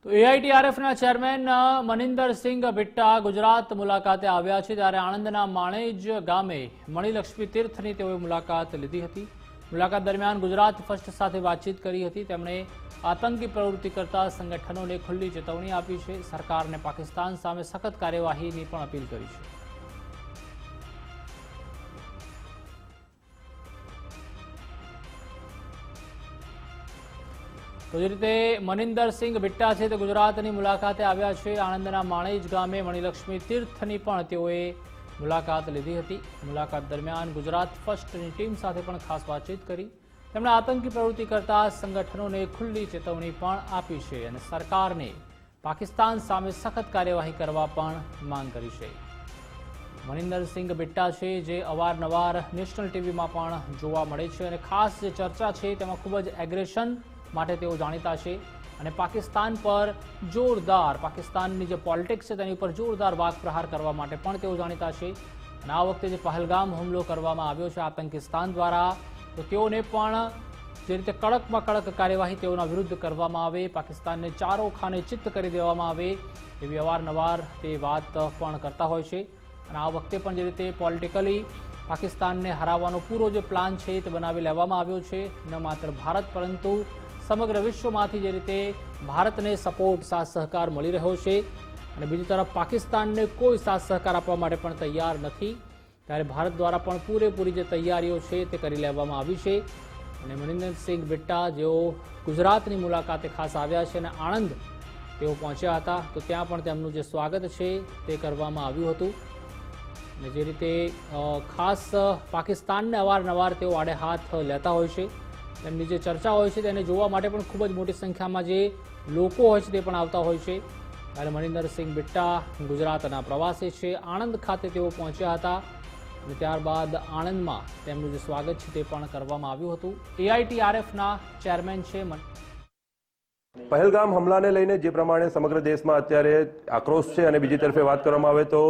તો એઆઈટીઆરએફના ચેરમેન મનિંદરસિંહ બિટ્ટા ગુજરાત મુલાકાતે આવ્યા છે, ત્યારે આણંદના માણેજ ગામે મણિલક્ષ્મી તીર્થની તેઓએ મુલાકાત લીધી હતી। મુલાકાત દરમિયાન ગુજરાત ફર્સ્ટ સાથે વાતચીત કરી હતી। તેમણે આતંકી પ્રવૃત્તિ કરતા સંગઠનોને ખુલ્લી ચેતવણી આપી છે। સરકારને પાકિસ્તાન સામે સખત કાર્યવાહીની પણ અપીલ કરી છે। તો જે રીતે મનિંદરસિંહ બિટ્ટા છે તે ગુજરાતની મુલાકાતે આવ્યા છે। આણંદના માણેજ ગામે મણિલક્ષ્મી તીર્થની પણ તેઓએ મુલાકાત લીધી હતી। મુલાકાત દરમિયાન ગુજરાત ફર્સ્ટની ટીમ સાથે પણ ખાસ વાતચીત કરી। તેમણે આતંકી પ્રવૃત્તિ કરતા સંગઠનોને ખુલ્લી ચેતવણી પણ આપી છે અને સરકારને પાકિસ્તાન સામે સખત કાર્યવાહી કરવા પણ માંગ કરી છે। મનિંદરસિંહ બિટ્ટા છે જે અવારનવાર નેશનલ ટીવીમાં પણ જોવા મળે છે અને ખાસ જે ચર્ચા છે તેમાં ખૂબ જ એગ્રેશન માટે તેઓ જાણીતા છે અને પાકિસ્તાન પર જોરદાર પાકિસ્તાનની જે પોલિટિક્સ છે તેની ઉપર જોરદાર વાક પ્રહાર કરવા માટે પણ તેઓ જાણીતા છે। અને આ વખતે જે પહેલગામ હુમલો કરવામાં આવ્યો છે આતંકિસ્તાન દ્વારા, તો તેઓને પણ જે રીતે કડકમાં કડક કાર્યવાહી તેઓના વિરુદ્ધ કરવામાં આવે, પાકિસ્તાનને ચારો ખાને ચિત્ત કરી દેવામાં આવે, એવી અવારનવાર તે વાત પણ કરતા હોય છે। અને આ વખતે પણ જે રીતે પોલિટિકલી પાકિસ્તાનને હરાવવાનો પૂરો જે પ્લાન છે તે બનાવી લેવામાં આવ્યો છે। ન માત્ર ભારત પરંતુ સમગ્ર વિશ્વમાંથી જે રીતે ભારતને સપોર્ટ સાથ સહકાર મળી રહ્યો છે અને બીજી તરફ પાકિસ્તાનને કોઈ સાથ સહકાર આપવા માટે પણ તૈયાર નથી, ત્યારે ભારત દ્વારા પણ પૂરેપૂરી જે તૈયારીઓ છે તે કરી લેવામાં આવી છે। અને મનિંદરસિંહ બિટ્ટા જેઓ ગુજરાતની મુલાકાતે ખાસ આવ્યા છે અને આણંદ તેઓ પહોંચ્યા હતા, તો ત્યાં પણ તેમનું જે સ્વાગત છે તે કરવામાં આવ્યું હતું। અને જે રીતે ખાસ પાકિસ્તાનને અવારનવાર તેઓ આડે હાથ લેતા હોય છે, તેમની જે ચર્ચા હોય છે તેને જોવા માટે પણ ખૂબ જ મોટી સંખ્યામાં જે લોકો હોય છે તે પણ આવતા હોય છે। ત્યારે મનિંદરસિંહ બિટ્ટા ગુજરાતના પ્રવાસે છે, આણંદ ખાતે તેઓ પહોંચ્યા હતા અને ત્યારબાદ આણંદમાં તેમનું જે સ્વાગત છે તે પણ કરવામાં આવ્યું હતું। એઆઈટીઆરએફના ચેરમેન છે। પહેલગામ હુમલાને લઈને જે પ્રમાણે સમગ્ર દેશમાં અત્યારે આક્રોશ છે અને બીજી તરફે વાત કરવામાં આવે તો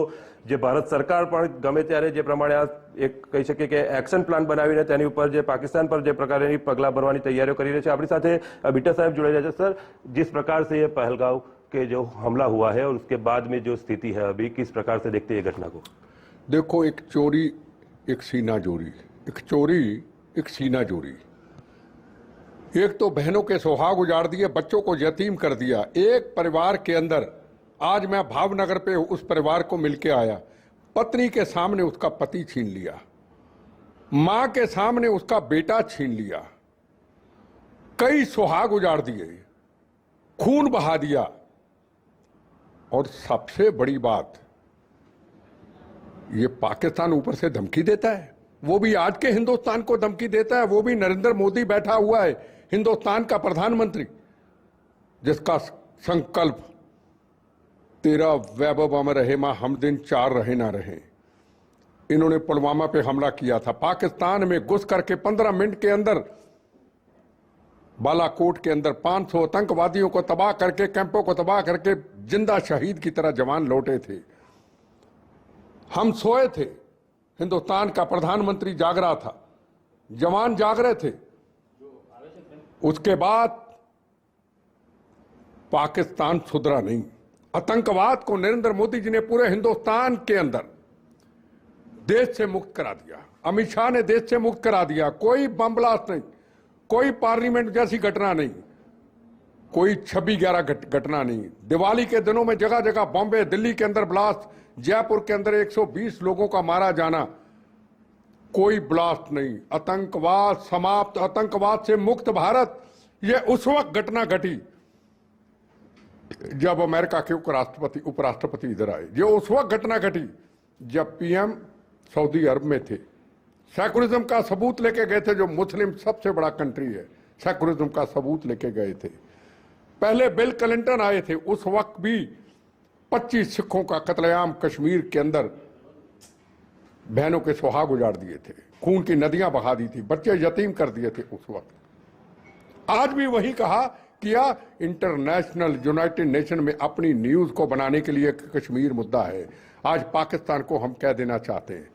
જે ભારત સરકાર પણ ગમે ત્યારે જે પ્રમાણે આ એક કહી શકીએ કે એક્શન પ્લાન બનાવીને તેની ઉપર જે પાकिस्तान पर જે પ્રકારની પગલાં ભરવાની તૈયારીઓ કરી રહી છે। આપણી સાથે बिट्टा साहब जुड़े हैं। सर, जिस प्रकार से ये पहलगाम के जो हमला हुआ है और उसके बाद में जो स्थिति है अभी, किस प्रकार से देखते हैं ये घटना को? देखो, एक चोरी एक सीना जोरी, एक चोरी एक सीना जोरी। एक तो बहनों के सुहाग उजाड़ दिए, बच्चों को यतीम कर दिया। एक परिवार के अंदर आज मैं भावनगर पे उस परिवार को मिलके आया, पत्नी के सामने उसका पति छीन लिया, मां के सामने उसका बेटा छीन लिया, कई सुहाग उजाड़ दिए, खून बहा दिया। और सबसे बड़ी बात, ये पाकिस्तान ऊपर से धमकी देता है, वो भी आज के हिंदुस्तान को धमकी देता है। वो भी नरेंद्र मोदी बैठा हुआ है, हिंदुस्तान का प्रधानमंत्री, जिसका संकल्प तेरा वैभव अमर रहे मां हम दिन चार रहे ना रहे। इन्होंने पुलवामा पे हमला किया था, पाकिस्तान में घुस करके 15 मिनट के अंदर बालाकोट के अंदर 500 आतंकवादियों को तबाह करके, कैंपों को तबाह करके जिंदा शहीद की तरह जवान लौटे थे। हम सोए थे, हिंदुस्तान का प्रधानमंत्री जाग रहा था, जवान जाग रहे थे। उसके बाद पाकिस्तान सुधरा नहीं। आतंकवाद को नरेंद्र मोदी जी ने पूरे हिंदुस्तान के अंदर देश से मुक्त करा दिया, अमित शाह ने देश से मुक्त करा दिया। कोई बम ब्लास्ट नहीं, कोई पार्लियामेंट जैसी घटना नहीं, कोई 26/11 घटना नहीं। दिवाली के दिनों में जगह जगह बॉम्बे, दिल्ली के अंदर ब्लास्ट, जयपुर के अंदर 120 लोगों का मारा जाना, कोई ब्लास्ट नहीं। आतंकवाद समाप्त, आतंकवाद से मुक्त भारत। ये उस वक्त घटना घटी जब अमेरिका के उपराष्ट्रपति इधर आए। ये उस वक्त घटना घटी जब पीएम सऊदी अरब में थे, सेकुलरिज्म का सबूत लेके गए थे, जो मुस्लिम सबसे बड़ा कंट्री है, सेकुलरिज्म का सबूत लेके गए थे। पहले बिल क्लिंटन आए थे, उस वक्त भी 25 सिखों का कत्लेआम कश्मीर के अंदर, बहनों के सुहाग उजाड़ दिए थे, खून की नदियां बहा दी थी, बच्चे यतीम कर दिए थे उस वक्त। आज भी वही कहा किया। इंटरनेशनल यूनाइटेड नेशन में अपनी न्यूज को बनाने के लिए कश्मीर मुद्दा है। आज पाकिस्तान को हम कह देना चाहते हैं,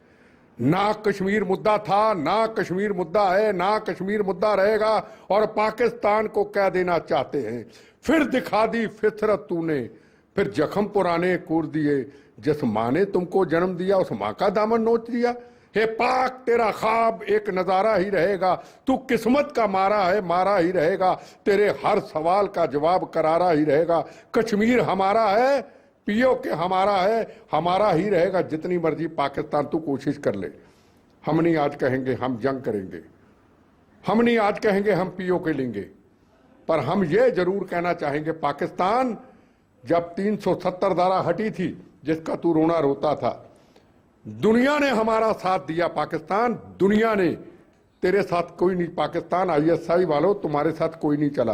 ना कश्मीर मुद्दा था, ना कश्मीर मुद्दा है, ना कश्मीर मुद्दा रहेगा, और पाकिस्तान को कह देना चाहते हैं। फिर दिखा दी फितरत तूने, फिर जख्म पुराने कूर दिए, जिस माँ ने तुमको जन्म दिया उस माँ का दामन नोच दिया। हे पाक, तेरा ख्वाब एक नजारा ही रहेगा, तू किस्मत का मारा है, मारा ही रहेगा, तेरे हर सवाल का जवाब करारा ही रहेगा। कश्मीर हमारा है, पीओ के हमारा है, हमारा ही रहेगा, जितनी मर्जी पाकिस्तान तू कोशिश कर ले। हम नहीं आज कहेंगे हम जंग करेंगे, हम नहीं आज कहेंगे हम पीओ के लेंगे, पर हम ये जरूर कहना चाहेंगे, पाकिस्तान जब 370 धारा हटी थी जिसका तू रोना रोता था, दुनिया ने हमारा साथ दिया। पाकिस्तान, दुनिया ने, तेरे साथ कोई नहीं। पाकिस्तान, ISI वालों, तुम्हारे साथ कोई नहीं चला।